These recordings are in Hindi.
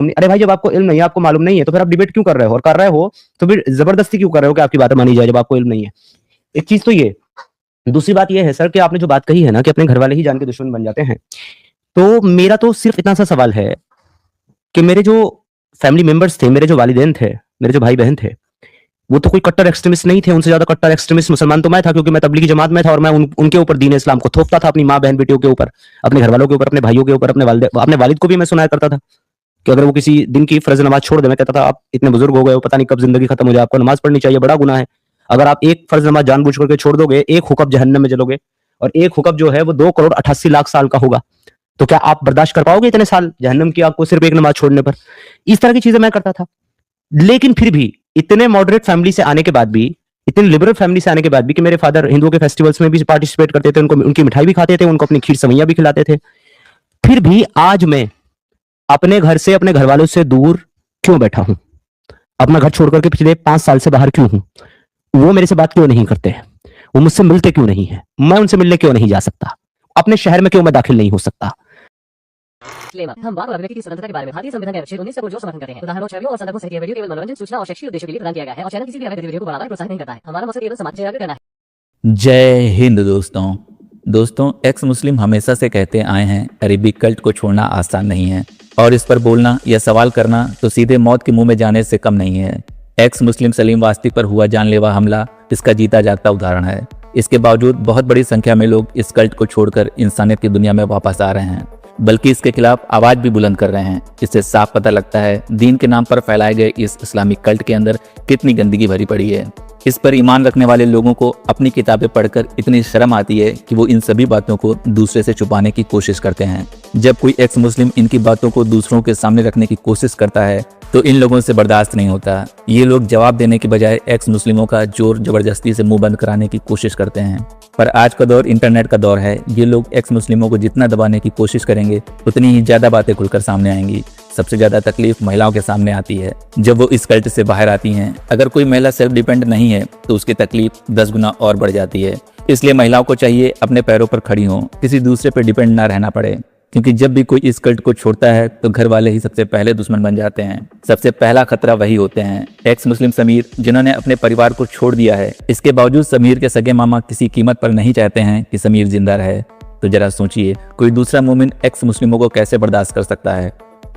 अरे भाई जब आपको इल्म नहीं है, आपको मालूम नहीं है, तो फिर आप डिबेट क्यों कर रहे हो? और कर रहे हो तो फिर जबरदस्ती क्यों कर रहे हो कि आपकी बातें मानी जाए जब आपको इल्म नहीं है? एक चीज तो ये। दूसरी बात ये है सर कि आपने जो बात कही है ना कि अपने घर वाले ही जान के दुश्मन बन जाते हैं, तो मेरा तो सिर्फ इतना सा सवाल है कि मेरे जो फैमिली मेंबर्स थे, मेरे जो वालिदैन थे, मेरे जो भाई बहन थे, वो तो कोई कट्टर एक्सट्रीमिस्ट नहीं थे। उनसे ज्यादा कट्टर एक्सट्रीमिस्ट मुसलमान तो मैं था, क्योंकि मैं तबलीगी जमात में था और मैं उनके ऊपर दीन इस्लाम को थोपता था, अपनी माँ बहन बेटियों के ऊपर, अपने घर वालों के ऊपर, अपने भाइयों के ऊपर, अपने वालिद को भी मैं सुनाया करता था कि अगर वो किसी दिन की फर्ज नमाज छोड़ दे, मैं कहता था आप इतने बुजुर्ग हो गए हो, पता नहीं कब जिंदगी खत्म हो जाए, आपको नमाज पढ़नी चाहिए, बड़ा गुनाह है। अगर आप एक फर्ज नमाज जानबूझ करके छोड़ दोगे, एक हुक्म जहन्नम में जलोगे, और एक हुक्म जो है वो 2 करोड़ 88 लाख साल का होगा। तो क्या आप बर्दाश्त कर पाओगे इतने साल जहन्नम की आग को सिर्फ एक नमाज छोड़ने पर? इस तरह की चीजें मैं करता था। लेकिन फिर भी इतने मॉडरेट फैमिली से आने के बाद भी, इतनी लिबरल फैमिली से आने के बाद भी, कि मेरे फादर हिंदुओं के फेस्टिवल्स में भी पार्टिसिपेट करते थे, उनको उनकी मिठाई भी खाते थे, उनको अपनी खीर सवैयां भी खिलाते थे, फिर भी आज मैं अपने घर से, अपने घर वालों से दूर क्यों बैठा हूं? अपना घर छोड़ करके पिछले 5 साल से बाहर क्यों हूं? वो मेरे से बात क्यों नहीं करते? वो मुझसे मिलते क्यों नहीं है? मैं उनसे मिलने क्यों नहीं जा सकता? अपने शहर में क्यों मैं दाखिल नहीं हो सकता? हम वाक और अभिव्यक्ति की स्वतंत्रता के बारे में भारतीय संविधान के अनुच्छेद 19 को जो समर्थन करते हैं, उदाहरणों, छवियों और संदर्भों सहित यह वीडियो केवल मनोरंजन, सूचना और शैक्षिक उद्देश्यों के लिए प्रदान किया गया है और चैनल किसी भी अवैध गतिविधियों को बढ़ावा या प्रोत्साहित नहीं करता है। हमारा मकसद केवल समाज से जागरूक करना है। जय हिंद दोस्तों, एक्स मुस्लिम हमेशा से कहते आए हैं अरबी कल्ट को छोड़ना आसान नहीं है, और इस पर बोलना या सवाल करना तो सीधे मौत के मुंह में जाने से कम नहीं है। एक्स मुस्लिम सलीम वास्तिक पर हुआ जानलेवा हमला इसका जीता जागता उदाहरण है। इसके बावजूद बहुत बड़ी संख्या में लोग इस कल्ट को छोड़कर इंसानियत की दुनिया में वापस आ रहे हैं, बल्कि इसके खिलाफ आवाज भी बुलंद कर रहे हैं। इससे साफ पता लगता है दीन के नाम पर फैलाए गए इस इस्लामिक कल्ट के अंदर कितनी गंदगी भरी पड़ी है। इस पर ईमान रखने वाले लोगों को अपनी किताबें पढ़कर इतनी शर्म आती है कि वो इन सभी बातों को दूसरे से छुपाने की कोशिश करते हैं। जब कोई एक्स मुस्लिम इनकी बातों को दूसरों के सामने रखने की कोशिश करता है तो इन लोगों से बर्दाश्त नहीं होता। ये लोग जवाब देने के बजाय एक्स मुस्लिमों का जोर जबरदस्ती से मुंह बंद कराने की कोशिश करते हैं। पर आज का दौर इंटरनेट का दौर है। ये लोग एक्स मुस्लिमों को जितना दबाने की कोशिश करेंगे उतनी ही ज्यादा बातें खुलकर सामने आएंगी। सबसे ज्यादा तकलीफ महिलाओं के सामने आती है जब वो इस कल्ट से बाहर आती हैं। अगर कोई महिला सेल्फ डिपेंड नहीं है तो उसकी तकलीफ 10 गुना और बढ़ जाती है। इसलिए महिलाओं को चाहिए अपने पैरों पर खड़ी हों, किसी दूसरे पर डिपेंड ना रहना पड़े, क्योंकि जब भी कोई इस कल्ट को छोड़ता है तो घर वाले ही सबसे पहले दुश्मन बन जाते हैं। सबसे पहला खतरा वही होते हैं। एक्स मुस्लिम समीर जिन्होंने अपने परिवार को छोड़ दिया है, इसके बावजूद समीर के सगे मामा किसी कीमत पर नहीं चाहते हैं कि समीर जिंदा रहे। तो जरा सोचिए, कोई दूसरा मोमिन एक्स मुस्लिमों को कैसे बर्दाश्त कर सकता है?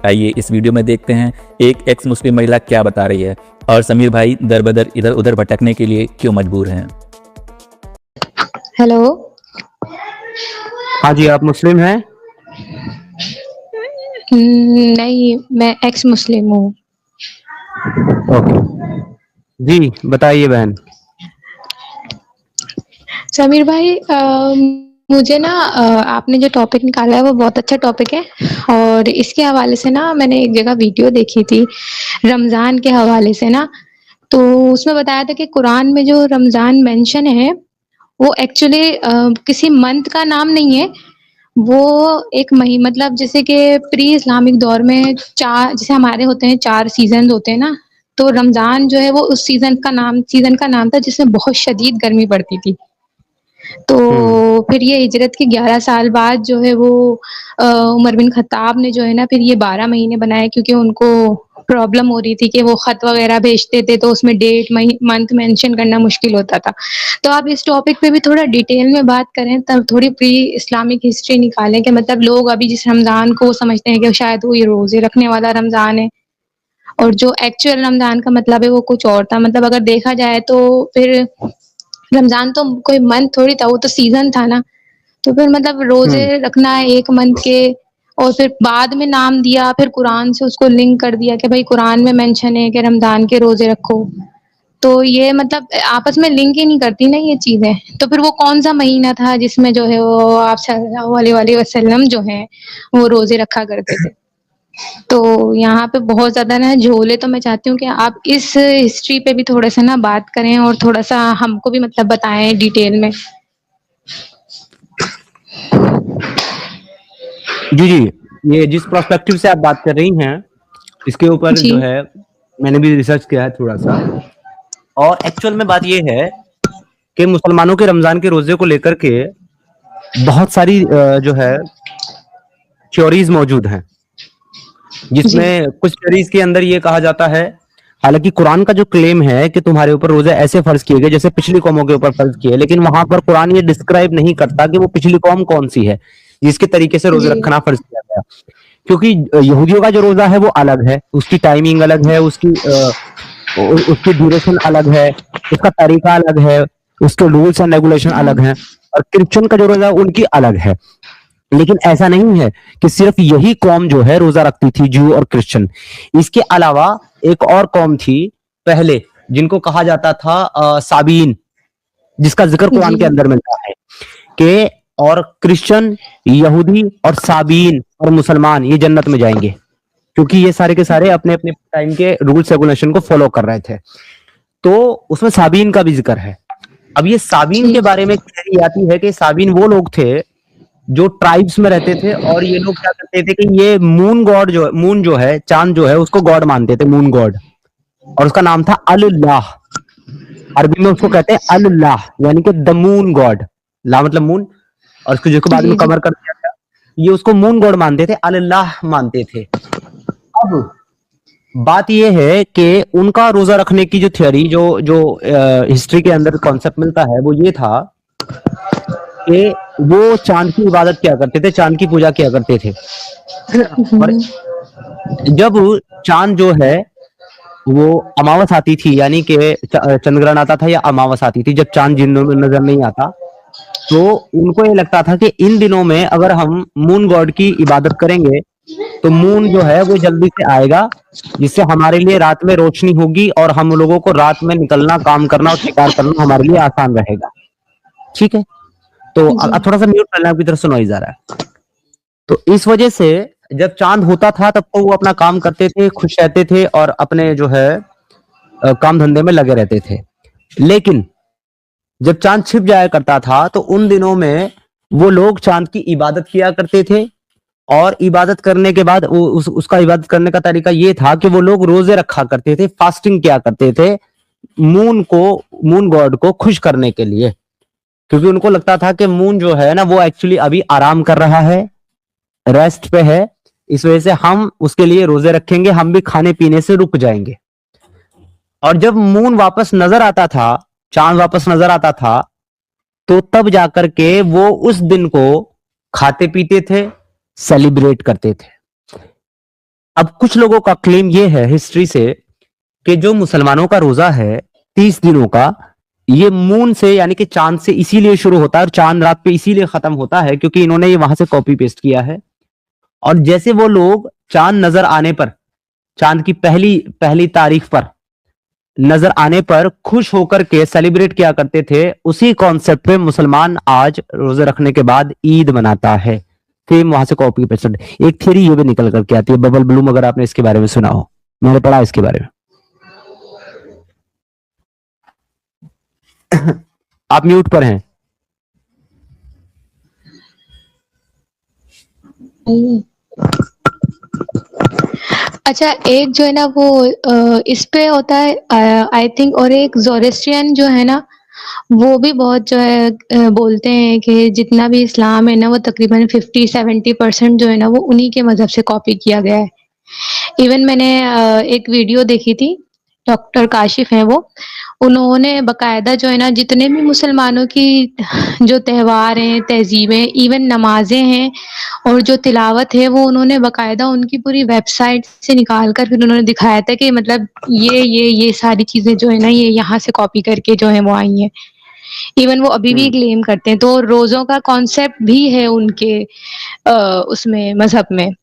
आइए इस वीडियो में देखते हैं एक एक्स मुस्लिम महिला क्या बता रही है और समीर भाई दर बदर इधर उधर भटकने के लिए क्यों मजबूर हैं। हेलो। हाँ जी, आप मुस्लिम हैं? नहीं, मैं एक्स मुस्लिम हूँ। ओके जी, बताइए बहन। समीर भाई, मुझे ना आपने जो टॉपिक निकाला है वो बहुत अच्छा टॉपिक है, और इसके हवाले से ना मैंने एक जगह वीडियो देखी थी रमज़ान के हवाले से ना, तो उसमें बताया था कि कुरान में जो रमज़ान मेंशन है वो एक्चुअली किसी मंथ का नाम नहीं है। वो एक मतलब जैसे कि प्री इस्लामिक दौर में जैसे हमारे होते हैं 4 सीजन होते हैं ना, तो रमज़ान जो है वो उस सीजन का नाम था जिसमें बहुत शदीद गर्मी पड़ती थी। तो फिर ये हिजरत के 11 साल बाद जो है वो उमर बिन खत्ताब ने जो है ना फिर ये 12 महीने बनाए, क्योंकि उनको प्रॉब्लम हो रही थी कि वो खत वगैरह भेजते थे तो उसमें डेट मंथ मेंशन करना मुश्किल होता था। तो आप इस टॉपिक पे भी थोड़ा डिटेल में बात करें, तब थोड़ी प्री इस्लामिक हिस्ट्री निकालें कि मतलब लोग अभी जिस रमज़ान को समझते हैं कि शायद वो ये रोज़े रखने वाला रमज़ान है, और जो एक्चुअल रमज़ान का मतलब है वो कुछ और था। मतलब अगर देखा जाए तो फिर रमज़ान तो कोई मंथ थोड़ी था, वो तो सीज़न था ना। तो फिर मतलब रोज़े रखना है 1 मंथ के, और फिर बाद में नाम दिया, फिर कुरान से उसको लिंक कर दिया कि भाई कुरान में मेंशन है कि रमज़ान के रोज़े रखो। तो ये मतलब आपस में लिंक ही नहीं करती ना ये चीज़ें। तो फिर वो कौन-सा महीना था जिसमें जो है वो आप सल्लल्लाहु अलैहि वसल्लम जो हैं वो रोज़े रखा करते थे। तो यहाँ पे बहुत ज़्यादा ना झोल है, तो मैं चाहती हूँ कि आप इस हिस्ट्री पे भी थोड़ा-सा ना बात करें और थोड़ा-सा हमको भी मतलब बताएँ डिटेल में। जी, जी। ये जिस पर्सपेक्टिव से आप बात कर रही हैं, इसके ऊपर जी। जो है मैंने भी रिसर्च किया है थोड़ा-सा, और एक्चुअल में बात ये है कि मुसलमानों के रमज़ान के रोज़े को लेकर के बहुत सारी जो है थ्योरीज़ मौजूद हैं। जिसमें कुछ थ्योरीज के अंदर ये कहा जाता है, हालांकि कुरान का जो क्लेम है कि तुम्हारे ऊपर रोजे ऐसे फर्ज किए गए जैसे पिछली कौमों के ऊपर फर्ज किए, लेकिन वहां पर कुरान ये डिस्क्राइब नहीं करता कि वो पिछली कौम कौन सी है जिसके तरीके से रोजे जी रखना फर्ज किया गया। क्योंकि यहूदियों का जो रोजा है वो अलग है, उसकी टाइमिंग अलग है, उसकी ड्यूरेशन अलग है, उसका तरीका अलग है, उसके रूल्स एंड रेगुलेशन अलग हैं, और क्रिश्चियन का जो रोजा है उनकी अलग है। लेकिन ऐसा नहीं है कि सिर्फ यही कौम जो है रोजा रखती थी, जू और क्रिश्चियन। इसके अलावा एक और कौम थी पहले, जिनको कहा जाता था साबीन, जिसका जिक्र कुरान के जी अंदर मिलता है कि और क्रिश्चियन, यहूदी और साबीन और मुसलमान ये जन्नत में जाएंगे, क्योंकि ये सारे के सारे अपने अपने टाइम के रूल्स रेगुलेशन को फॉलो कर रहे थे। तो उसमें साबीन का भी जिक्र है। अब ये साबीन जी के बारे में थियरी आती है कि साबीन वो लोग थे जो ट्राइब्स में रहते थे, और ये लोग क्या करते थे कि ये मून जो है, चांद जो है, उसको गॉड मानते थे, मून गॉड, और उसका नाम था अल्लाह। अरबी में उसको कहते हैं अल्लाह, यानी कि द मून गॉड। ला मतलब मून, और उसको जिसको बाद में जी जी कवर कर दिया गया, ये उसको मून गॉड मानते थे, अल्लाह मानते थे। अब बात यह है कि उनका रोजा रखने की जो थियोरी, जो जो हिस्ट्री के अंदर कॉन्सेप्ट मिलता है, वो ये था कि वो चांद की इबादत किया करते थे, चांद की पूजा किया करते थे। और जब चांद जो है वो अमावस आती थी, यानी कि चंद्रग्रहण आता था या अमावस आती थी, जब चांद जिन्हों में नजर नहीं आता, तो उनको ये लगता था कि इन दिनों में अगर हम मून गॉड की इबादत करेंगे तो मून जो है वो जल्दी से आएगा, जिससे हमारे लिए रात में रोशनी होगी और हम लोगों को रात में निकलना, काम करना और शिकार करना हमारे लिए आसान रहेगा। ठीक है, तो जी अब थोड़ा सा म्यूट करना, आपकी तरफ से नॉइज आ रहा है। तो इस वजह से जब चांद होता था तब तो वो अपना काम करते थे, खुश रहते थे और अपने जो है काम धंधे में लगे रहते थे। लेकिन जब चांद छिप जाया करता था तो उन दिनों में वो लोग चांद की इबादत किया करते थे, और इबादत करने के बाद उसका इबादत करने का तरीका ये था कि वो लोग रोजे रखा करते थे, फास्टिंग किया करते थे, मून गॉड को खुश करने के लिए, क्योंकि उनको लगता था कि मून जो है ना वो एक्चुअली अभी आराम कर रहा है, रेस्ट पे है, इस वजह से हम उसके लिए रोजे रखेंगे, हम भी खाने पीने से रुक जाएंगे। और जब मून वापस नजर आता था, चांद वापस नजर आता था, तो तब जाकर के वो उस दिन को खाते पीते थे, सेलिब्रेट करते थे। अब कुछ लोगों का क्लेम ये है हिस्ट्री से कि जो मुसलमानों का रोजा है 30 दिनों का, ये मून से यानी कि चांद से इसीलिए शुरू होता है और चांद रात पे इसीलिए खत्म होता है क्योंकि इन्होंने ये वहां से कॉपी पेस्ट किया है। और जैसे वो लोग चांद नजर आने पर, चांद की पहली पहली तारीख पर नजर आने पर खुश होकर के सेलिब्रेट किया करते थे, उसी कॉन्सेप्ट पे मुसलमान आज रोजे रखने के बाद ईद मनाता है। सेम वहां से कॉपी पेस्ट। एक थ्योरी ये भी निकल करके आती है, बबल ब्लूम, अगर आपने इसके बारे में सुना हो, मैंने पढ़ा इसके बारे में। आप म्यूट पर हैं। अच्छा, एक जो है ना वो इस पे होता है आई थिंक, और एक जोरेस्ट्रियन जो है ना वो भी बहुत जो है बोलते हैं कि जितना भी इस्लाम है ना वो तकरीबन 50-70% जो है ना वो उन्हीं के मजहब से कॉपी किया गया है। इवन मैंने एक वीडियो देखी थी, डॉक्टर काशिफ हैं वो, उन्होंने बकायदा जो है ना जितने भी मुसलमानों की जो त्योहार हैं, तहजीबें, इवन नमाजें हैं और जो तिलावत है, वो उन्होंने बकायदा उनकी पूरी वेबसाइट से निकाल कर फिर उन्होंने दिखाया था कि मतलब ये सारी चीजें जो है ना ये यहाँ से कॉपी करके जो है वो आई हैं। इवन वो अभी भी क्लेम करते हैं। तो रोजों का कॉन्सेप्ट भी है उनके उसमें मजहब में,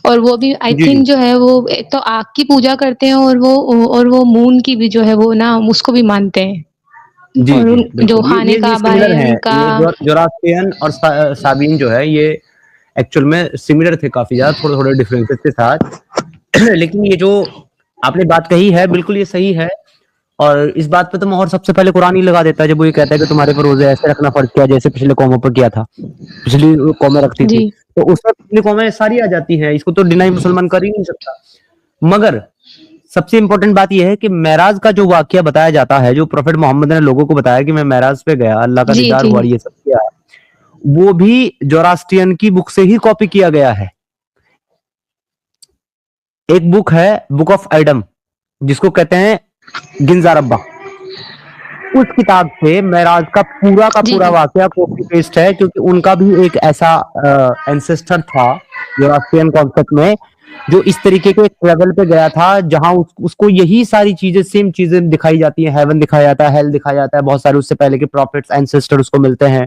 और वो भी आई जी जी थिंक जो है वो एक तो आग की पूजा करते हैं और वो मून की भी जो है वो ना उसको भी मानते हैं। जी और जी जो बिल्कुल, खाने ये काबा सिमिलर है है। उनका। ये जोरास्ट्रियन और साबीन जो है ये एक्चुअल में सिमिलर थे काफी ज्यादा, थोड़े थोड़े डिफरेंसेस के साथ। लेकिन ये जो आपने बात कही है बिल्कुल ये सही है, और इस बात पे तो मोहर सबसे पहले कुरान ही लगा देता है जब वो ये कहता है कि तुम्हारे पर रोजे ऐसे रखना फर्ज किया जैसे पिछले कौमों पर किया था, पिछली कौमें रखती थी, जी तो उसमें पिछली कौमें सारी आ जाती हैं, इसको तो डिनाई मुसलमान कर ही नहीं सकता। मगर सबसे इंपॉर्टेंट बात यह है कि मेराज का जो वाकया बताया जाता है, जो प्रोफेट मोहम्मद ने लोगों को बताया कि मैं मेराज पे गया, अल्लाह का जी दीदार जी हुआ, ये सब किया, वो भी जोरास्ट्रियन की बुक से ही कॉपी किया गया है। एक बुक है बुक ऑफ एडम, जिसको कहते हैं गिंजा रब्बा। उस किताब से मेराज का जी, पूरा जी। वाकया कॉपी पेस्ट है, क्योंकि उनका भी एक ऐसा एंसेस्टर था यूरोपियन कॉन्सेप्ट में, जो इस तरीके के ट्रेवल पे गया था जहां उसको यही सारी चीजें, सेम चीजें दिखाई जाती हैं। हेवन दिखाया जाता है, हेल दिखाया जाता है, बहुत सारे उससे पहले के प्रॉफिट्स एंसेस्टर उसको मिलते हैं,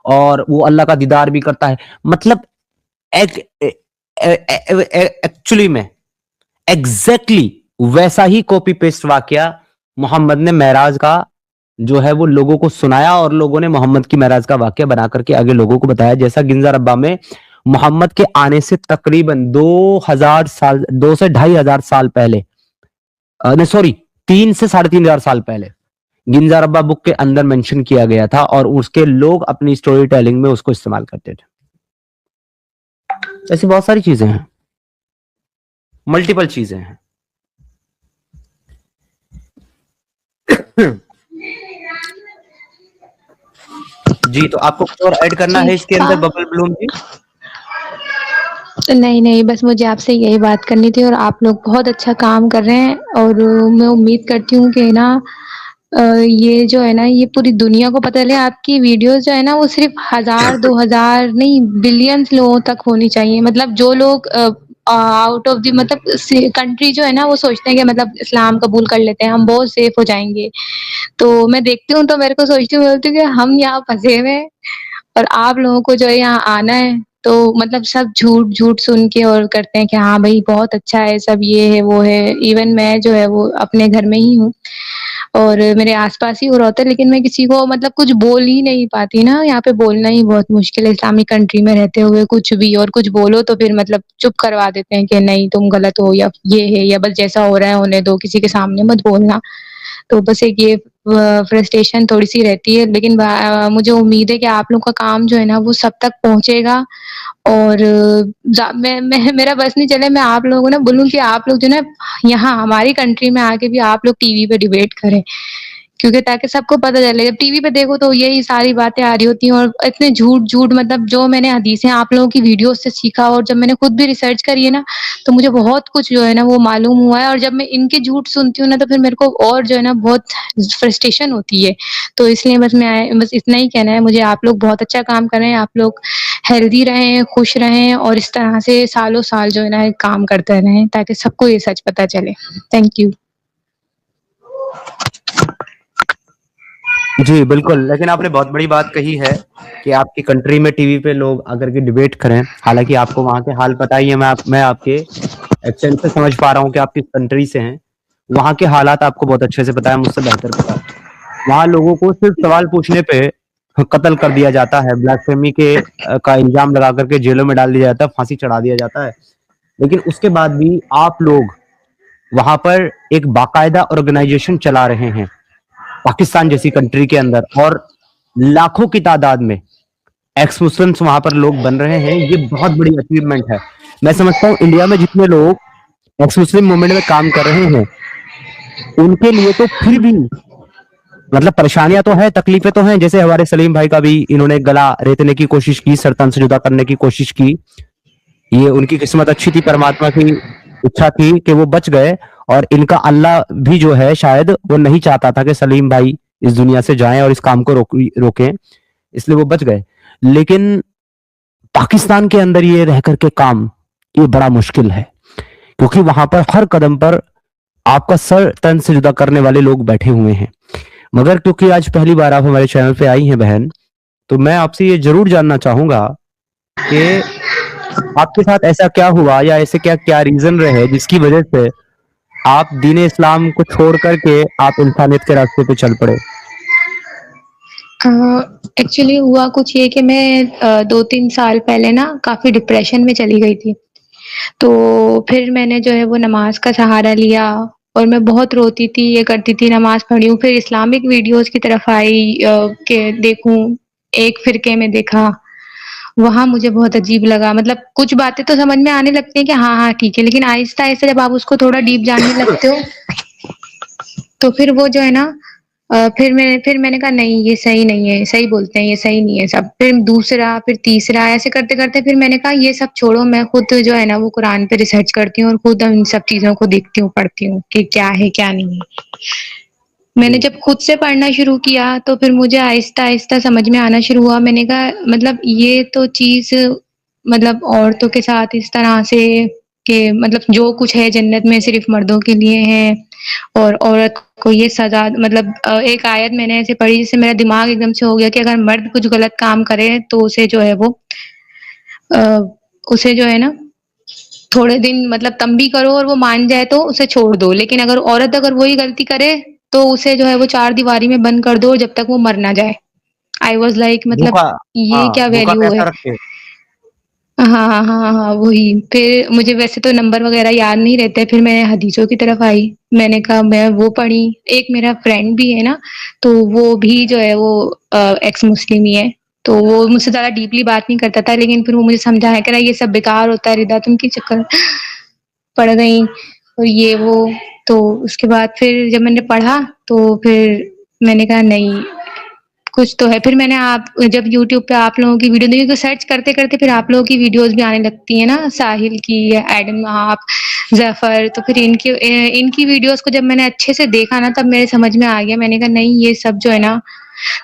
और वो अल्लाह का दीदार भी करता है। मतलब एक्चुअली में एग्जैक्टली वैसा ही कॉपी पेस्ट वाकया मोहम्मद ने मेराज का जो है वो लोगों को सुनाया, और लोगों ने मोहम्मद की मेराज का वाकया बना करके आगे लोगों को बताया। जैसा गिंजा रब्बा में मोहम्मद के आने से तकरीबन 2000 साल, 2 से 2500 साल पहले, नहीं सॉरी, 3 से 3500 साल पहले गिंजा रब्बा बुक के अंदर मेंशन किया गया था, और उसके लोग अपनी स्टोरी टेलिंग में उसको इस्तेमाल करते थे। ऐसी बहुत सारी चीजें हैं, मल्टीपल चीजें हैं। जी, तो आपको कुछ और ऐड करना जी, है इसके अंदर बबल ब्लूम जी? नहीं, नहीं, बस मुझे आपसे यही बात करनी थी और आप लोग बहुत अच्छा काम कर रहे हैं और मैं उम्मीद करती हूँ कि ना ये जो है ना, ये पूरी दुनिया को पता चले। आपकी वीडियोज़ जो है ना, वो सिर्फ़ 1000, 2000 नहीं, बिलियंस लोगों तक होनी चाहिए। मतलब जो लोग आउट ऑफ द मतलब से कंट्री जो है ना, वो सोचते हैं कि मतलब इस्लाम कबूल कर लेते हैं, हम बहुत सेफ हो जाएँगे। तो मैं देखती हूँ तो मेरे को सोचती हूँ, बोलती हूँ कि हम यहाँ फँसे हुए हैं और आप लोगों को जो है यहाँ आना है, तो मतलब सब झूठ-झूठ सुन के और करते हैं कि हाँ भई बहुत अच्छा है, सब ये है, वो है। इवन मैं जो है वो अपने घर में ही हूँ और मेरे आस-पास ही हो रहा होता है, लेकिन मैं किसी को मतलब कुछ बोल ही नहीं पाती ना, यहाँ पे बोलना ही बहुत मुश्किल है इस्लामिक कंट्री में रहते हुए कुछ भी, और कुछ बोलो तो फिर मतलब चुप करवा देते हैं कि नहीं तुम गलत हो या ये है या बस जैसा हो रहा है होने दो, किसी के सामने मत बोलना। तो बस एक ये फ्रस्ट्रेशन थोड़ी-सी रहती है, लेकिन मुझे उम्मीद है कि आप लोग का काम जो है ना वो सब तक पहुँचेगा और मैं मेरा बस नहीं चले मैं आप लोगों को ना बोलूँ कि आप लोग जो है ना यहाँ हमारी कंट्री में आके भी आप लोग टीवी पे डिबेट करें। क्योंकि ताकि सबको पता चले, जब टीवी पे देखो तो यही सारी बातें आ रही होती हैं और इतने झूठ-झूठ मतलब जो मैंने हदीसें आप लोगों की वीडियोज़ से सीखा और जब मैंने खुद भी रिसर्च करी है ना, तो मुझे बहुत कुछ जो है ना वो मालूम हुआ है और जब मैं इनके झूठ सुनती हूँ ना तो फिर मेरे को और जो है ना बहुत फ्रस्ट्रेशन होती है। तो इसलिए बस इतना ही कहना है मुझे, आप लोग बहुत अच्छा काम कर रहे हैं, आप लोग हेल्दी रहें, खुश रहें और इस तरह से सालों-साल जो है ना काम करते रहें ताकि सबको ये सच पता चले। Thank you. जी, बिल्कुल, लेकिन आपने बहुत बड़ी बात कही है कि आपकी कंट्री में टीवी पे लोग आकर के डिबेट करें। हालाँकि आपको वहाँ के हाल पता ही है, मैं आपके एक्सेंट से समझ पा रहा हूँ कि आप किस कंट्री से हैं। वहाँ के हालात आपको बहुत अच्छे से पता है, मुझसे बेहतर पता है। वहाँ लोगों को सिर्फ सवाल पूछने पे कत्ल कर दिया जाता है, ब्लास्फेमी का इल्ज़ाम लगा कर के जेलों में डाल दिया जाता है, फांसी चढ़ा दिया जाता है। लेकिन उसके बाद भी आप लोग वहाँ पर एक बाकायदा ऑर्गेनाइज़ेशन चला रहे हैं, पाकिस्तान जैसी कंट्री के अंदर, और लाखों की तादाद में एक्स मुस्लिम्स वहाँ पर लोग बन रहे हैं। ये बहुत बड़ी अचीवमेंट है। मैं समझता हूँ इंडिया में जितने लोग एक्स मुस्लिम मूवमेंट में काम कर रहे हैं, उनके लिए तो फिर भी मतलब परेशानियां तो है, तकलीफें तो हैं। जैसे हमारे सलीम भाई का भी इन्होंने गला रेतने की कोशिश की, सरतन से जुदा करने की कोशिश की। ये उनकी किस्मत अच्छी थी, परमात्मा की इच्छा थी कि वो बच गए, और इनका अल्लाह भी जो है शायद वो नहीं चाहता था कि सलीम भाई इस दुनिया से जाएं और इस काम को रोकें, इसलिए वो बच गए। लेकिन पाकिस्तान के अंदर ये रह करके काम, ये बड़ा मुश्किल है, क्योंकि वहां पर हर कदम पर आपका सर तन से जुदा करने वाले लोग बैठे हुए हैं। मगर क्योंकि आज पहली बार आप हमारे चैनल पे आई हैं बहन, तो मैं आपसे ये जरूर जानना चाहूंगा कि आपके साथ ऐसा क्या हुआ, या ऐसे क्या क्या रीजन रहे जिसकी वजह से आप दीन इस्लाम को छोड़ करके आप इंसानियत के रास्ते पे चल पड़े? एक्चुअली हुआ कुछ ये कि मैं 2-3 साल पहले ना काफ़ी डिप्रेशन में चली गई थी। तो फिर मैंने जो है वो नमाज़ का सहारा लिया और मैं बहुत रोती थी, ये करती थी, नमाज़ पढ़ी हूँ। फिर इस्लामिक वीडियोज़ की तरफ आई कि देखूँ, एक फ़िरके में देखा, वहाँ मुझे बहुत अजीब लगा। मतलब कुछ बातें तो समझ में आने लगती हैं कि हाँ, हाँ, ठीक है, लेकिन आहिस्ता-आहिस्ता जब आप उसको थोड़ा डीप जानने लगते हो, तो फिर वो जो है ना फिर मैंने कहा नहीं ये सही नहीं है, सही बोलते हैं, ये सही नहीं है सब। फिर दूसरा, फिर तीसरा, ऐसे करते-करते फिर मैंने कहा ये सब छोड़ो, मैं खुद जो है ना वो कुरान पे रिसर्च करती हूँ और खुद इन सब चीज़ों को देखती हूँ, पढ़ती हूँ कि क्या है, क्या नहीं है। मैंने जी। जब खुद से पढ़ना शुरू किया तो फिर मुझे आहिस्ता-आहिस्ता समझ में आना शुरू हुआ। मैंने कहा मतलब ये तो चीज़ मतलब औरतों के साथ इस तरह से कि मतलब जो कुछ है जन्नत में सिर्फ़ मर्दों के लिए है और औरत को ये सज़ा मतलब एक आयत मैंने ऐसे पढ़ी जिससे मेरा दिमाग एकदम से हो गया कि अगर मर्द कुछ गलत काम करे तो उसे जो है वो अ, उसे जो है ना थोड़े दिन मतलब तंबी करो और वो मान जाए तो उसे छोड़ दो। लेकिन अगर औरत अगर वही गलती करे तो उसे जो है वो चारदीवारी में बंद कर दो जब तक वो मर ना जाए। आई वाज़ लाइक मतलब धोखा। ये हाँ, क्या धोखा वैल्यू है? कैसा रखे। हाँ, वही। फिर मुझे वैसे तो नंबर वग़ैरह याद नहीं रहते, फिर मैं हदीसों की तरफ आई। मैंने कहा मैं वो पढ़ी। एक मेरा फ्रेंड भी है ना, तो वो भी जो है वो एक्स मुस्लिम ही है। तो वो मुझसे ज़्यादा डीपली बात नहीं करता था, लेकिन फिर वो मुझे समझाया कह रहा ये सब बेकार होता है रिदा, तुम किस चक्कर पड़ गई और ये वो। तो उसके बाद फिर जब मैंने पढ़ा, तो फिर मैंने कहा नहीं कुछ तो है। फिर मैंने आप जब यूट्यूब पे आप लोगों की वीडियो देखी तो सर्च करते-करते फिर आप लोगों की वीडियोज़ भी आने लगती हैं ना, साहिल की या एडम आप, ज़फ़र तो फिर इनकी वीडियोज़ को जब मैंने अच्छे से देखा ना तब मेरे समझ में आ गया। मैंने कहा नहीं ये सब जो है ना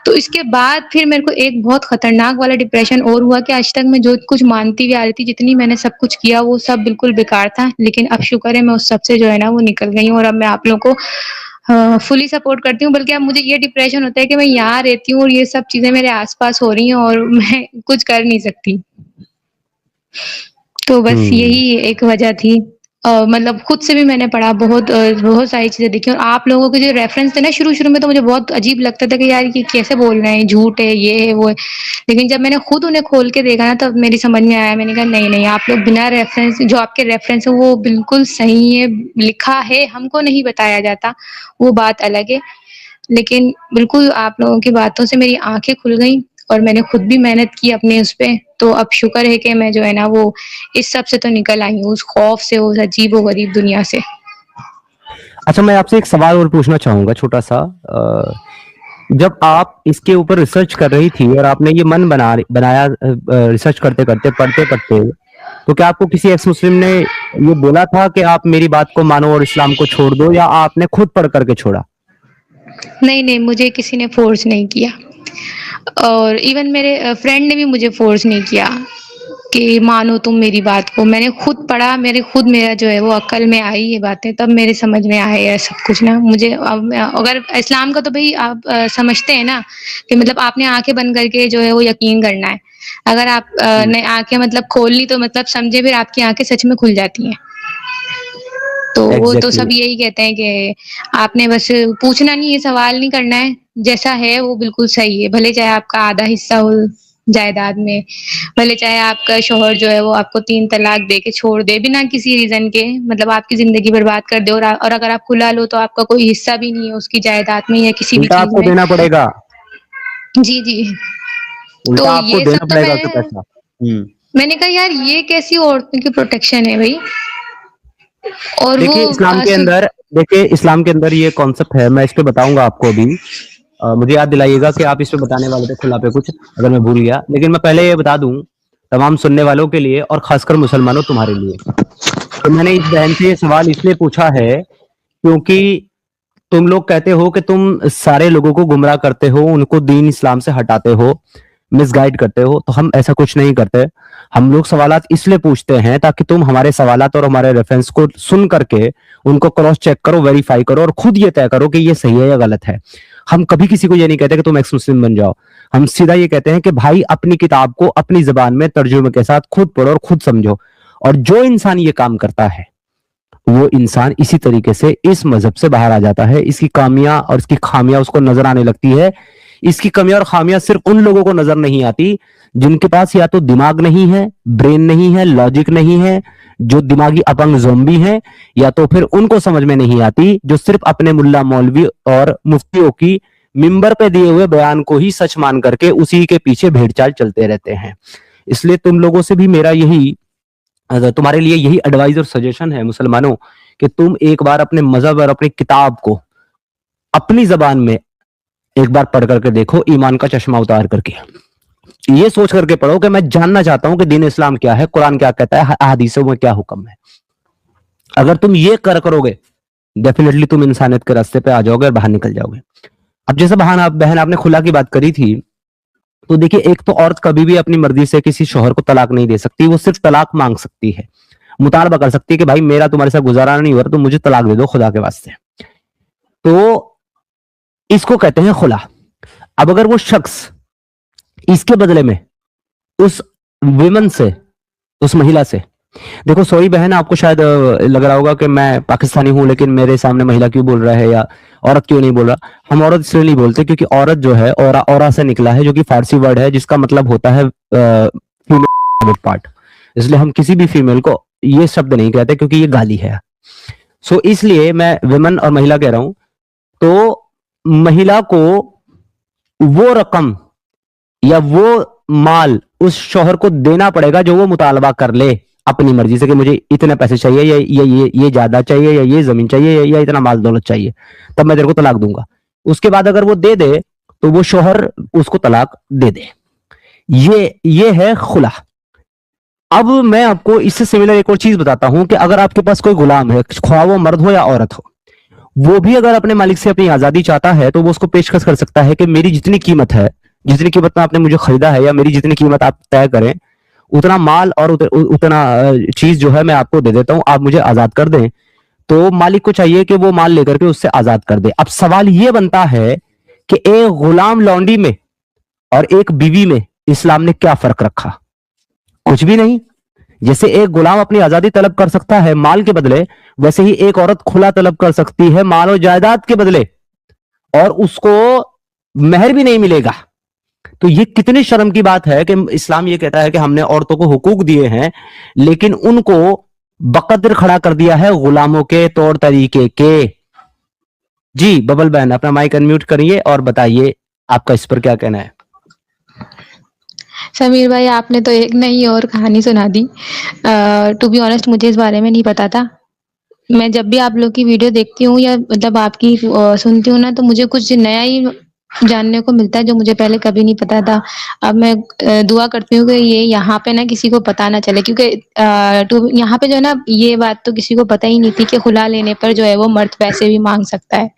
तो इसके बाद फिर मेरे को एक बहुत खतरनाक वाला डिप्रेशन और हुआ कि आज तक मैं जो कुछ मानती हुई आ रही थी, जितनी मैंने सब कुछ किया वो सब बिल्कुल बेकार था। लेकिन अब शुक्र है मैं उस सब से जो है ना वो निकल गई हूँ और अब मैं आप लोगों को फुली सपोर्ट करती हूँ। बल्कि अब मुझे ये डिप्रेशन होता है कि मैं यहाँ रहती हूँ और ये सब चीज़ें मेरे आस-पास हो रही हैं और मैं कुछ कर नहीं सकती। तो बस हुँ। यही एक वजह थी। मतलब खुद से भी मैंने पढ़ा बहुत सारी चीज़ें देखी और आप लोगों के जो रेफ़रेंस थे ना शुरू-शुरू में तो मुझे बहुत अजीब लगता था कि यार ये कैसे बोल रहे हैं, झूठ है, ये है, वो है। लेकिन जब मैंने खुद उन्हें खोल के देखा ना तब मेरी समझ में आया, मैंने कहा नहीं, आप लोग बिना रेफ़रेंस जो आपके रेफ़रेंस है वो बिल्कुल सही है, लिखा है, हमको नहीं बताया जाता, वो बात अलग है। लेकिन बिल्कुल आप लोगों की बातों से मेरी आँखें खुल गईं और मैंने खुद भी मेहनत की अपने उस पे, तो अब शुक्र है कि मैं जो है ना वो इस सब से तो निकल आई हूँ, उस खौफ से, उस अजीबो-गरीब दुनिया से। अच्छा, मैं आपसे एक सवाल और पूछना चाहूँगा छोटा-सा। जब आप इसके ऊपर रिसर्च कर रही थी और आपने ये मन बनाया रिसर्च करते-करते, पढ़ते-पढ़ते, तो क्या आपको किसी एक्स मुस्लिम ने ये बोला था कि आप मेरी बात को मानो और इस्लाम को छोड़ दो, या आपने खुद पढ़ कर के छोड़ा? नहीं, मुझे किसी ने फ़ोर्स नहीं किया और इवन मेरे फ्रेंड ने भी मुझे फ़ोर्स नहीं किया कि मानो तुम मेरी बात को। मैंने खुद पढ़ा, मेरा जो है वो अक्ल में आई ये बातें, तब मेरे समझ में आया ये सब कुछ ना। मुझे अब मैं अगर इस्लाम का तो भई आप समझते हैं ना कि मतलब आपने आँखें बंद करके जो है वो यकीन करना है। अगर आप हुँ। ने आँखें मतलब खोल ली तो मतलब समझे फिर आपकी आँखें सच में खुल जाती हैं। तो वो तो एग्ज़ैक्टली। सब यही कहते हैं कि आपने बस पूछना नहीं है, सवाल नहीं करना है, जैसा है वो बिल्कुल सही है। भले चाहे आपका आधा हिस्सा हो जायदाद में, भले चाहे आपका शौहर जो है वो आपको 3 तलाक दे के छोड़ दे बिना किसी रीज़न के, मतलब आपकी ज़िंदगी बर्बाद कर दे और अगर आप खुला लो तो आपका कोई हिस्सा भी नहीं है उसकी जायदाद में या किसी भी उल्टा चीज़ आपको में। देना पड़ेगा। जी। उल्टा तो आपको ये सब देना तो पड़ेगा उसे पैसा। हुँ। मैंने कहा यार ये कैसी औरतों की प्रोटेक्शन है भई? और वो देखिए, इस्लाम के सु अंदर देखिए, इस्लाम के अंदर ये कॉन्सेप्ट है, मैं इस पे बताऊँगा आपको अभी। मुझे याद दिलाइएगा कि आप इस पे बताने वाले थे खुला पे कुछ, अगर मैं भूल गया। लेकिन मैं पहले ये बता दूँ, तमाम सुनने वालों के लिए और ख़ासकर मुसलमानों तुम्हारे लिए, कि मैंने इस बहन से ये सवाल इसलिए पूछा है, क्योंकि तुम लोग कहते हो कि तुम सारे लोगों को गुमराह करते हो, उनको दीन इस्लाम से हटाते हो, मिसगाइड करते हो, तो हम ऐसा कुछ नहीं करते। हम लोग सवालात इसलिए पूछते हैं ताकि तुम हमारे सवालात और हमारे रेफरेंस को सुन करके उनको क्रॉस चेक करो, वेरीफाई करो और खुद ये तय करो कि ये सही है या गलत है। हम कभी किसी को ये नहीं कहते कि तुम एक्स मुस्लिम बन जाओ। हम सीधा ये कहते हैं कि भाई अपनी किताब को अपनी ज़बान में तर्जुमे के साथ खुद पढ़ो और खुद समझो। और जो इंसान ये काम करता है, वो इंसान इसी तरीके से इस मज़हब से बाहर आ जाता है। इसकी कामियाँ और इसकी खामियाँ उसको नज़र आने लगती है। इसकी कमियाँ और खामियाँ सिर्फ़ उन लोगों को नज़र नहीं आती, जिनके पास या तो दिमाग नहीं है, ब्रेन नहीं है, लॉजिक नहीं है, जो दिमागी अपंग ज़ॉम्बी हैं, या तो फिर उनको समझ में नहीं आती, जो सिर्फ़ अपने मुल्ला मौलवी और मुफ्तियों की मिंबर पे दिए हुए बयान को ही सच मान करके उसी के पीछे भेड़-चाल चलते रहते हैं। इसलिए तुम लोगों से भी मेरा यही तुम्हारे लिए यही एडवाइस और सजेशन है मुसलमानों, कि तुम एक बार अपने मज़हब और अपनी किताब को अपनी ज़बान में एक बार पढ़ करके देखो, ईमान का चश्मा उतार करके ये सोच करके पढ़ो कि मैं जानना चाहता हूं कि दीन इस्लाम क्या है, कुरान क्या कहता है, हदीसों में क्या हुक्म है। अगर तुम ये करोगे, डेफिनेटली तुम इंसानियत के रास्ते पे आ जाओगे और बाहर निकल जाओगे। अब जैसे बहन आपने खुला की बात करी थी, तो देखिए, एक तो औरत कभी भी अपनी मर्जी से किसी शौहर को तलाक नहीं दे सकती, वो सिर्फ तलाक मांग सकती है, मुतालबा कर सकती है कि भाई मेरा तुम्हारे साथ गुजारा नहीं हो रहा, तो मुझे तलाक दे दो खुदा के वास्ते। तो इसको कहते हैं खुला। अब अगर वो शख्स इसके बदले में उस विमन से, उस महिला से, देखो सॉरी बहन, आपको शायद लग रहा होगा कि मैं पाकिस्तानी हूं लेकिन मेरे सामने महिला क्यों बोल रहा है या औरत क्यों नहीं बोल रहा। हम औरत इसलिए नहीं बोलते क्योंकि औरत जो है औरा से निकला है, जो कि फारसी वर्ड है जिसका मतलब होता है फीमेल पार्ट, इसलिए हम किसी भी फीमेल को ये शब्द नहीं कहते क्योंकि ये गाली है। सो इसलिए मैं विमन और महिला कह रहा हूं। तो महिला को वो रकम या वो माल उस शौहर को देना पड़ेगा जो वो मुतालबा कर ले अपनी मर्जी से कि मुझे इतने पैसे चाहिए या ये ज्यादा चाहिए या ये जमीन चाहिए या इतना माल दौलत चाहिए, तब मैं तेरे को तलाक दूंगा। उसके बाद अगर वो दे दे तो वो शौहर उसको तलाक दे दे। ये है खुला। अब मैं आपको इससे सिमिलर एक और चीज बताता हूं कि अगर आपके पास कोई गुलाम है, ख्वाह वो मर्द हो या औरत हो, वो भी अगर अपने मालिक से अपनी आजादी चाहता है तो वो उसको पेशकश कर सकता है कि मेरी जितनी कीमत है, जितनी कीमत में आपने मुझे खरीदा है, या मेरी जितनी कीमत आप तय करें, उतना माल और उतना चीज जो है मैं आपको दे देता हूं, आप मुझे आजाद कर दें। तो मालिक को चाहिए कि वो माल लेकर के उससे आजाद कर दे। अब सवाल ये बनता है कि एक गुलाम लौंडी में और एक बीवी में इस्लाम ने क्या फर्क रखा? कुछ भी नहीं। जैसे एक गुलाम अपनी आजादी तलब कर सकता है माल के बदले, वैसे ही एक औरत खुला तलब कर सकती है माल और जायदाद के बदले, और उसको मेहर भी नहीं मिलेगा। तो ये कितनी शर्म की बात है कि इस्लाम ये कहता है कि हमने औरतों को हुकूक दिए हैं, लेकिन उनको बकद्र खड़ा कर दिया है गुलामों के तौर तरीके के। जी बबल बहन, अपना माइक अनम्यूट करिए और बताइए आपका इस पर क्या कहना है। समीर भाई, आपने तो एक नई और कहानी सुना दी। टू बी ऑनेस्ट, मुझे इस बारे में नहीं पता था। मैं जब भी आप लोग की वीडियो देखती हूँ या मतलब आपकी सुनती हूँ ना, तो मुझे कुछ नया ही जानने को मिलता है जो मुझे पहले कभी नहीं पता था। अब मैं दुआ करती हूँ कि ये यहाँ पे ना किसी को पता ना चले, क्योंकि यहाँ पे जो है ना, ये बात तो किसी को पता ही नहीं थी कि खुला लेने पर जो है वो मर्द पैसे भी मांग सकता है।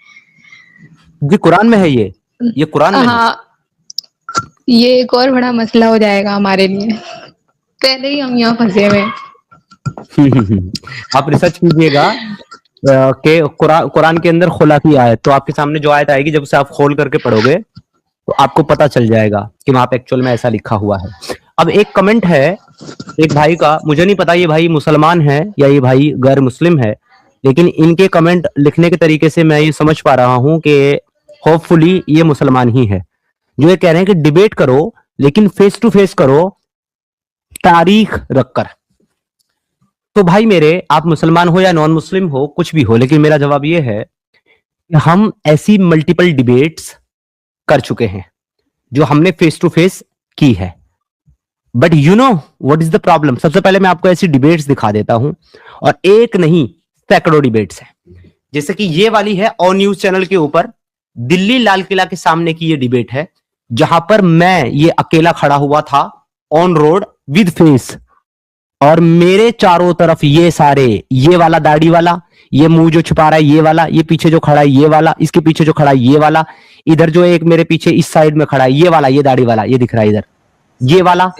जी कुरान में है ये कुरान में है। हाँ, ये एक और बड़ा मसला हो जाएगा हमारे लिए। पहले ही हम यहाँ फंसे हुए हैं। आप रिसर्च कीजिएगा कि कुरान के अंदर खुला की आयत, तो आपके सामने जो आयत आएगी जब उसे आप खोल करके पढ़ोगे तो आपको पता चल जाएगा कि वहां पे एक्चुअल में ऐसा लिखा हुआ है। अब एक कमेंट है एक भाई का, मुझे नहीं पता ये भाई मुसलमान है या ये भाई गैर मुस्लिम है, लेकिन इनके कमेंट लिखने के तरीके से मैं ये समझ पा रहा हूं कि होपफुली ये मुसलमान ही है, जो ये कह रहे हैं कि डिबेट करो लेकिन फेस टू फेस करो, तारीख रखकर। तो भाई मेरे, आप मुसलमान हो या नॉन मुस्लिम हो, कुछ भी हो, लेकिन मेरा जवाब यह है कि हम ऐसी मल्टीपल डिबेट्स कर चुके हैं जो हमने फेस टू फेस की है। But you know what is the problem? सबसे पहले मैं आपको ऐसी डिबेट्स दिखा देता हूं, और एक नहीं सैकड़ों डिबेट्स हैं। जैसे कि ये वाली है ऑन न्यूज चैनल के ऊपर, दिल्ली लाल किला के सामने की ये डिबेट है, जहां पर मैं ये अकेला खड़ा हुआ था ऑन रोड विद फेस, और मेरे चारों तरफ ये सारे, ये वाला दाढ़ी वाला, ये मुंह जो छुपा रहा है ये वाला, ये पीछे जो खड़ा है ये वाला, इसके पीछे जो खड़ा है ये वाला, इधर जो एक मेरे पीछे इस साइड में खड़ा है ये वाला, ये दाढ़ी वाला, ये दिख रहा है इधर ये वाला,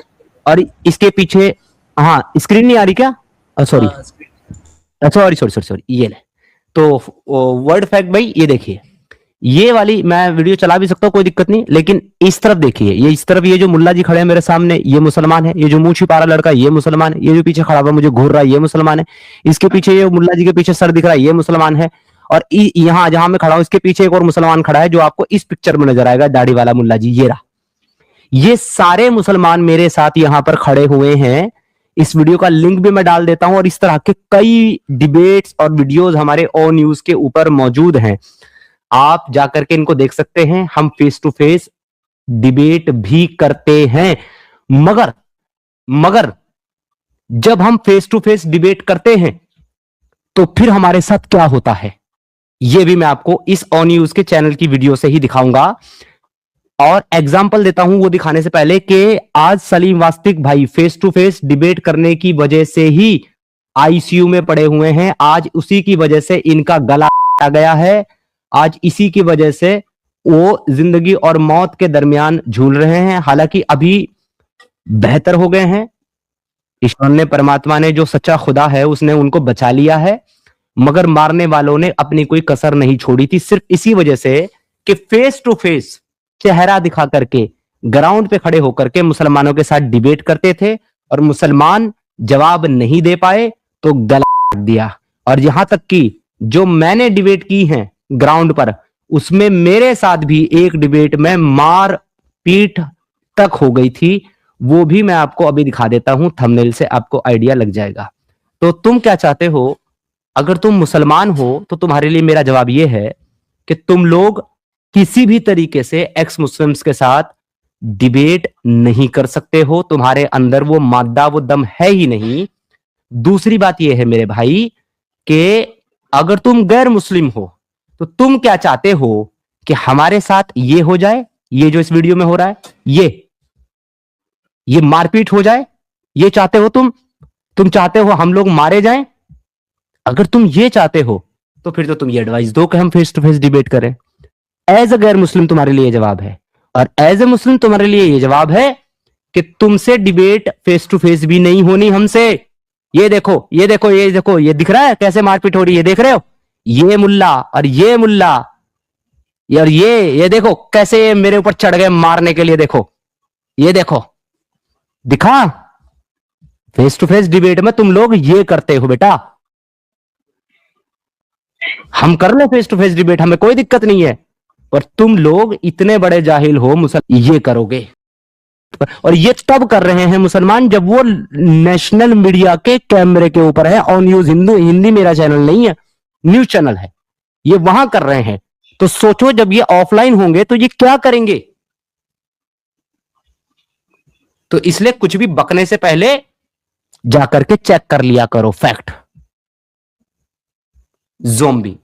और इसके पीछे, हाँ स्क्रीन नहीं आ रही क्या? Sorry sorry sorry sorry sorry, ये ले। तो वर्ड फैक्ट भाई, ये देखिए, ये वाली मैं वीडियो चला भी सकता हूँ, कोई दिक्कत नहीं, लेकिन इस तरफ देखिए, ये इस तरफ, ये जो मुल्ला जी खड़े हैं मेरे सामने ये मुसलमान है, ये जो मुंह छिपा रहा लड़का ये मुसलमान है, ये जो पीछे खड़ा हुआ मुझे घूर रहा है ये मुसलमान है, इसके पीछे ये मुल्ला जी के पीछे सर दिख रहा है ये मुसलमान है, और यहाँ जहां मैं खड़ा हूं इसके पीछे एक और मुसलमान खड़ा है जो आपको इस पिक्चर में नजर आएगा, दाढ़ी वाला मुल्ला जी, ये रहा। ये सारे मुसलमान मेरे साथ यहां पर खड़े हुए हैं। इस वीडियो का लिंक भी मैं डाल देता हूं, और इस तरह के कई डिबेट्स और वीडियोस हमारे ओ न्यूज के ऊपर मौजूद हैं, आप जाकर के इनको देख सकते हैं। हम फेस टू फेस डिबेट भी करते हैं, मगर जब हम फेस टू फेस डिबेट करते हैं तो फिर हमारे साथ क्या होता है? ये भी मैं आपको इस ऑन न्यूज के चैनल की वीडियो से ही दिखाऊंगा। और एग्जाम्पल देता हूं वो दिखाने से पहले कि आज सलीम वास्तिक भाई फेस टू फेस डिबेट करने की वजह से ही आईसीयू में पड़े हुए हैं। आज उसी की वजह से इनका गला आ गया है। आज इसी की वजह से वो जिंदगी और मौत के दरमियान झूल रहे हैं। हालांकि अभी बेहतर हो गए हैं। ईश्वर ने, परमात्मा ने, जो सच्चा खुदा है, उसने उनको बचा लिया है। मगर मारने वालों ने अपनी कोई कसर नहीं छोड़ी थी, सिर्फ इसी वजह से कि फेस टू फेस चेहरा दिखा करके ग्राउंड पे खड़े होकर के मुसलमानों के साथ डिबेट करते थे और मुसलमान जवाब नहीं दे पाए तो गला काट दिया। और यहां तक कि जो मैंने डिबेट की है ग्राउंड पर, उसमें मेरे साथ भी एक डिबेट में मार पीट तक हो गई थी। वो भी मैं आपको अभी दिखा देता हूं, थंबनेल से आपको आइडिया लग जाएगा। तो तुम क्या चाहते हो? अगर तुम मुसलमान हो तो तुम्हारे लिए मेरा जवाब यह है कि तुम लोग किसी भी तरीके से एक्स मुस्लिम्स के साथ डिबेट नहीं कर सकते हो। तुम्हारे अंदर वो मादा, वो दम है ही नहीं। दूसरी बात यह है मेरे भाई कि अगर तुम गैर मुस्लिम हो तो तुम क्या चाहते हो कि हमारे साथ ये हो जाए, ये जो इस वीडियो में हो रहा है, ये मारपीट हो जाए, ये चाहते हो तुम चाहते हो हम लोग मारे जाएं? अगर तुम ये चाहते हो तो फिर तो तुम ये एडवाइस दो कि हम फेस टू फेस डिबेट करें। एज अ गैर मुस्लिम तुम्हारे लिए जवाब है, और एज ए मुस्लिम तुम्हारे लिए ये जवाब है कि तुमसे डिबेट फेस टू फेस भी नहीं होनी हमसे। ये देखो, ये देखो, ये देखो, ये दिख रहा है कैसे मारपीट हो रही है? देख रहे हो? ये मुल्ला और ये मुल्ला, और ये देखो कैसे मेरे ऊपर चढ़ गए मारने के लिए। देखो, ये देखो, दिखा? फेस टू फेस डिबेट में तुम लोग ये करते हो बेटा। हम कर ले फेस टू फेस डिबेट, हमें कोई दिक्कत नहीं है, पर तुम लोग इतने बड़े जाहिल हो, ये करोगे। और ये तब कर रहे हैं मुसलमान जब वो नेशनल मीडिया के कैमरे के ऊपर है। ऑन न्यूज हिंदी मेरा चैनल नहीं है, न्यूज चैनल है, ये वहां कर रहे हैं। तो सोचो जब ये ऑफलाइन होंगे तो ये क्या करेंगे। तो इसलिए कुछ भी बकने से पहले जाकर के चेक कर लिया करो फैक्ट। ज़ोंबी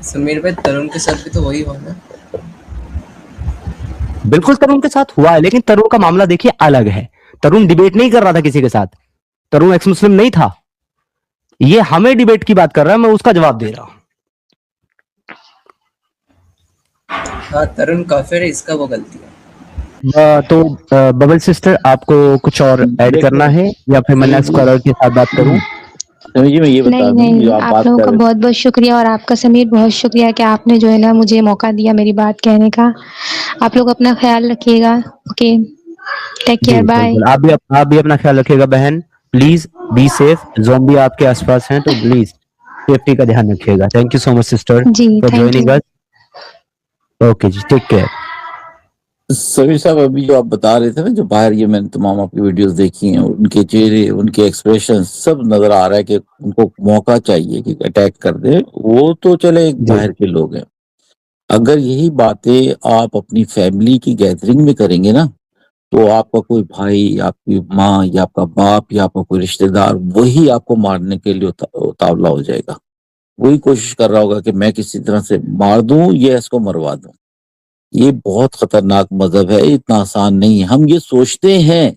समीर भाई, तरुण के साथ भी तो वही हुआ ना? बिल्कुल तरुण के साथ हुआ है, लेकिन तरुण का मामला देखिए अलग है। तरुण डिबेट नहीं कर रहा था किसी के साथ, तरुण एक्स मुस्लिम नहीं था। ये हमें डिबेट की बात कर रहा है, मैं उसका जवाब दे रहा हूं। हाँ, तरुण काफिर है, इसका वो गलती है। तो बबल सिस्टर, आपको कुछ और ऐड करना है या फिर मैं नेक्स्ट कॉलर के साथ बात करूं? जी मैं ये बता नहीं दूं, नहीं, जो आप आप बात लोगों कर का रहे बहुत बहुत शुक्रिया, और आपका समीर बहुत शुक्रिया कि आपने जो है ना मुझे मौका दिया मेरी बात कहने का। आप लोग अपना ख्याल रखिएगा। ओके, टेक जी केयर, बाय। बिल्कुल, आप भी अपना ख्याल रखिएगा बहन। Please be safe. ज़ोंबी आपके आसपास हैं तो प्लीज सेफ्टी का ध्यान रखिएगा। Thank you so much sister ji, for thank joining you. Us. Okay ji, take care. Sameer sahab, अभी जो आप बता रहे थे ना, जो बाहर, ये मैंने तमाम आपकी वीडियोस देखी हैं, उनके चेहरे, उनके एक्सप्रेशन सब नजर आ रहा है कि उनको मौका चाहिए कि अटैक कर दे। वो तो चले एक जी बाहर के लोग हैं। अगर यही बातें आप अपनी फैमिली की गैदरिंग में करेंगे ना, तो आपका कोई भाई, आपकी माँ या आपका बाप या आपका कोई रिश्तेदार वही आपको मारने के लिए उतावला हो जाएगा। वही कोशिश कर रहा होगा कि मैं किसी तरह से मार दूं या इसको मरवा दूं। ये बहुत खतरनाक मजहब है, इतना आसान नहीं है। हम ये सोचते हैं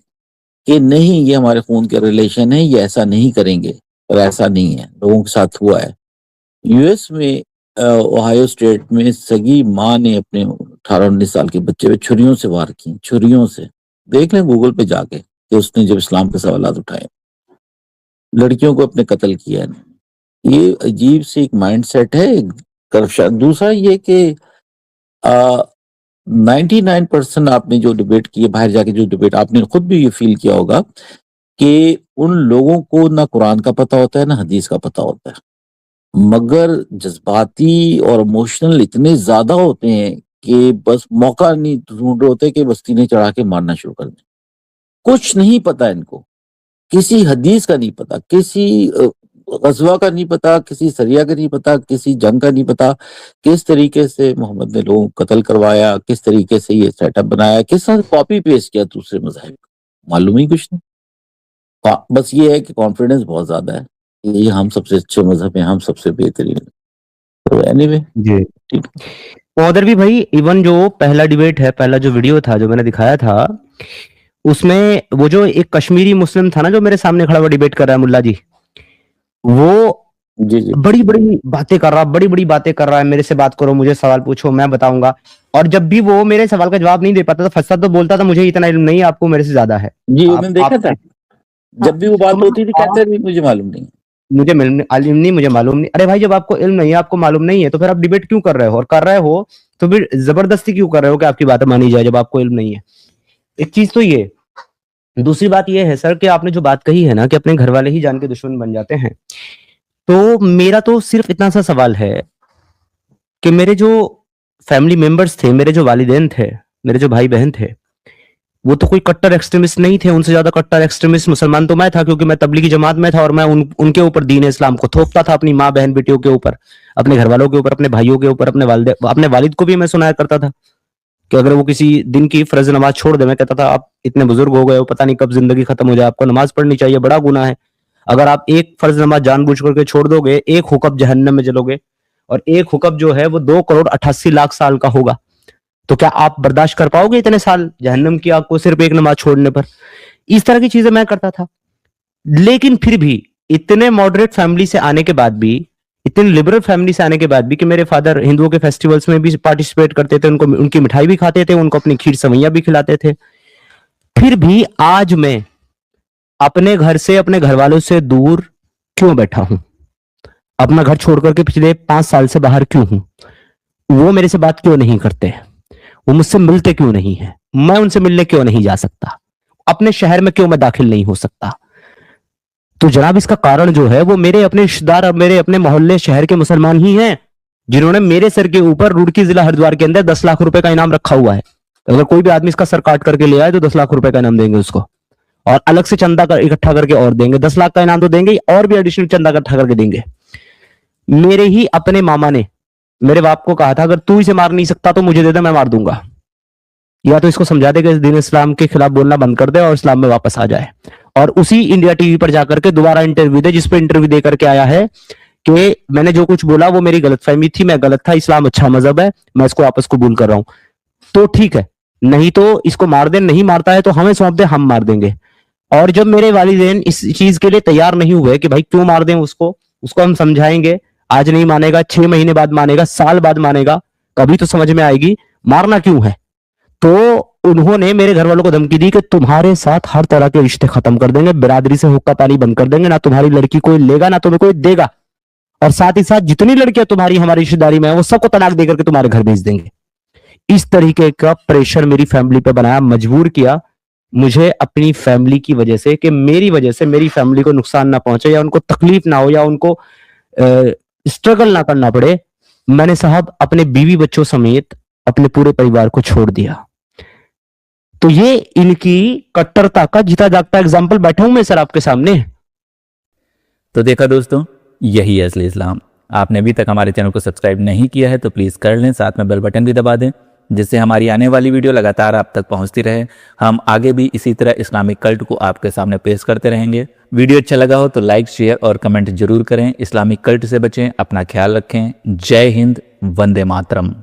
कि नहीं, ये हमारे खून के रिलेशन है, ये ऐसा नहीं करेंगे, पर ऐसा नहीं है। लोगों के साथ हुआ है। यूएस में ओहायो स्टेट में सगी माँ ने अपने 18-19 साल के बच्चे पे छुरियों से वार की, छुरियों से। देख लें गूगल पे जाके कि उसने जब इस्लाम के सवालात उठाए, लड़कियों को अपने कत्ल किया है। ये अजीब सी एक माइंड सेट है, करप्शन। दूसरा ये कि 99% आपने जो डिबेट की है, बाहर जाके जो डिबेट, आपने खुद भी ये फील किया होगा कि उन लोगों को ना कुरान का पता होता है ना हदीस का पता होता है, मगर जज्बाती और इमोशनल इतने ज्यादा होते हैं कि बस मौका नहीं ढूंढ रहे होते कि बस्ती ने चढ़ा के मारना शुरू कर दें। कुछ नहीं पता इनको, किसी हदीस का नहीं पता, किसी गजवा का नहीं पता, किसी सरिया का नहीं पता, किसी जंग का नहीं पता, किस तरीके से मोहम्मद ने लोगों को कत्ल करवाया, किस तरीके से ये सेटअप बनाया, किस तरह कॉपी पेस्ट किया दूसरे मज़ाहिब, मालूम ही कुछ नहीं। बस ये है कि कॉन्फिडेंस बहुत ज्यादा है ये हम सबसे अच्छे मजहब हैं, हम सबसे बेहतरीन। तो एनीवे जी उधर भी भाई इवन जो पहला डिबेट है, पहला जो वीडियो था जो मैंने दिखाया था, उसमें वो जो एक कश्मीरी मुस्लिम था ना जो मेरे सामने खड़ा हुआ डिबेट कर रहा है मुल्ला जी, वो जी जी बड़ी बड़ी बातें कर रहा, बड़ी बड़ी बातें कर रहा है, मेरे से बात करो, मुझे सवाल पूछो, मैं बताऊंगा। और जब भी वो मेरे सवाल का जवाब नहीं दे पाता तो फंसता तो बोलता था मुझे इतना इल्म नहीं है, आपको मेरे से ज्यादा है। जी, आप, मैंने देखा था। जब भी वो तो बात मतलब होती थी कहते थे मुझे मालूम नहीं। मुझे इल्म नहीं, मुझे मालूम नहीं। अरे भाई जब आपको इल्म नहीं है, आपको मालूम नहीं है, तो फिर आप डिबेट क्यों कर रहे हो? और कर रहे हो तो फिर जबरदस्ती क्यों कर रहे हो कि आपकी बातें मानी जाए जब आपको इल्म नहीं है? एक चीज तो ये। दूसरी बात ये है सर कि आपने जो बात कही है ना कि अपने घर वाले ही जान के दुश्मन बन जाते हैं, तो मेरा तो सिर्फ इतना सा सवाल है कि मेरे जो फैमिली मेंबर्स थे, मेरे जो वालिदैन थे, मेरे जो भाई बहन थे, वो तो कोई कट्टर एक्सट्रीमिस्ट नहीं थे। उनसे ज्यादा कट्टर एक्सट्रीमिस्ट मुसलमान तो मैं था, क्योंकि मैं तबलीगी जमात में था और मैं उनके ऊपर दीन इस्लाम को थोपता था, अपनी माँ बहन बेटियों के ऊपर, अपने घर वालों के ऊपर, अपने भाइयों के ऊपर, अपने वालिद को भी मैं सुनाया करता था कि अगर वो किसी दिन की फर्ज नमाज छोड़ दे, मैं कहता था आप इतने बुजुर्ग हो गए हो, पता नहीं कब जिंदगी खत्म हो जाए, आपको नमाज पढ़नी चाहिए, बड़ा गुनाह है। अगर आप एक फर्ज नमाज जानबूझ करके छोड़ दोगे, एक हुक्म जहन्नम में जलोगे, और एक हुक्म जो है वो 2,88,00,000 साल का होगा। तो क्या आप बर्दाश्त कर पाओगे इतने साल जहन्नम की आग को सिर्फ एक नमाज छोड़ने पर? इस तरह की चीजें मैं करता था। लेकिन फिर भी इतने मॉडरेट फैमिली से आने के बाद भी, इतनी लिबरल फैमिली से आने के बाद भी, कि मेरे फादर हिंदुओं के फेस्टिवल्स में भी पार्टिसिपेट करते थे, उनको उनकी मिठाई भी खाते थे, उनको अपनी खीर सवैया भी खिलाते थे, फिर भी आज मैं अपने घर से, अपने घर वालों से दूर क्यों बैठा हूं? अपना घर छोड़ करके पिछले 5 साल से बाहर क्यों हूं? वो मेरे से बात क्यों नहीं करते? वो मुझसे मिलते क्यों नहीं है? मैं उनसे मिलने क्यों नहीं जा सकता? अपने शहर में क्यों मैं दाखिल नहीं हो सकता? तो जनाब इसका कारण जो है वो मेरे अपने रिश्तेदार और मेरे अपने मोहल्ले शहर के मुसलमान ही हैं, जिन्होंने मेरे सर के ऊपर रुड़की जिला हरिद्वार के अंदर 10 लाख रुपए का इनाम रखा हुआ है। अगर कोई भी आदमी इसका सर काट करके ले आए तो 10 लाख रुपए का इनाम देंगे उसको, और अलग से चंदा इकट्ठा करके और देंगे। 10 लाख का इनाम तो देंगे और भी एडिशनल चंदा इकट्ठा करके देंगे। मेरे ही अपने मामा ने मेरे बाप को कहा था अगर तू इसे मार नहीं सकता तो मुझे दे दे, मैं मार दूंगा, या तो इसको समझा दे कि इस दीन इस्लाम के खिलाफ बोलना बंद कर दे और इस्लाम में वापस आ जाए। और उसी इंडिया टीवी पर जाकर के दोबारा इंटरव्यू दे, जिसपे इंटरव्यू दे करके आया है कि मैंने जो कुछ बोला वो मेरी गलतफहमी थी, मैं गलत था, इस्लाम अच्छा मजहब है, मैं इसको वापस कबूल कर रहा हूं। तो ठीक है, नहीं तो इसको मार दे, नहीं मारता है तो हमें सौंप दे, हम मार देंगे। और जब मेरे वालिदैन इस चीज के लिए तैयार नहीं हुए कि भाई क्यों मार दें उसको हम समझाएंगे, आज नहीं मानेगा, 6 महीने बाद मानेगा, साल बाद मानेगा, कभी तो समझ में आएगी, मारना क्यों है। तो उन्होंने मेरे घर वालों को धमकी दी कि तुम्हारे साथ हर तरह के रिश्ते खत्म कर देंगे, बिरादरी से हुक्का तानी बंद कर देंगे, ना तुम्हारी लड़की कोई लेगा ना तुम्हें कोई देगा, और साथ ही साथ जितनी लड़कियां तुम्हारी हमारी रिश्तेदारी में है वो सबको तलाक देकर के तुम्हारे घर भेज देंगे। इस तरीके का प्रेशर मेरी फैमिली पे बनाया, मजबूर किया मुझे अपनी फैमिली की वजह से, कि मेरी वजह से मेरी फैमिली को नुकसान ना पहुंचे, या उनको तकलीफ ना हो, या उनको स्ट्रगल ना करना पड़े। मैंने साहब अपने बीवी बच्चों समेत अपने पूरे परिवार को छोड़ दिया। तो ये इनकी कट्टरता का जीता जागता एग्जाम्पल बैठा हूं मैं सर आपके सामने। तो देखा दोस्तों, यही है असली इस्लाम। आपने अभी तक हमारे चैनल को सब्सक्राइब नहीं किया है तो प्लीज़ कर लें, साथ में बेल बटन भी दबा दें, जिससे हमारी आने वाली वीडियो लगातार आप तक पहुंचती रहे। हम आगे भी इसी तरह इस्लामिक कल्ट को आपके सामने पेश करते रहेंगे। वीडियो अच्छा लगा हो तो लाइक, शेयर और कमेंट जरूर करें। इस्लामिक कल्ट से बचें, अपना ख्याल रखें। जय हिंद, वंदे मातरम।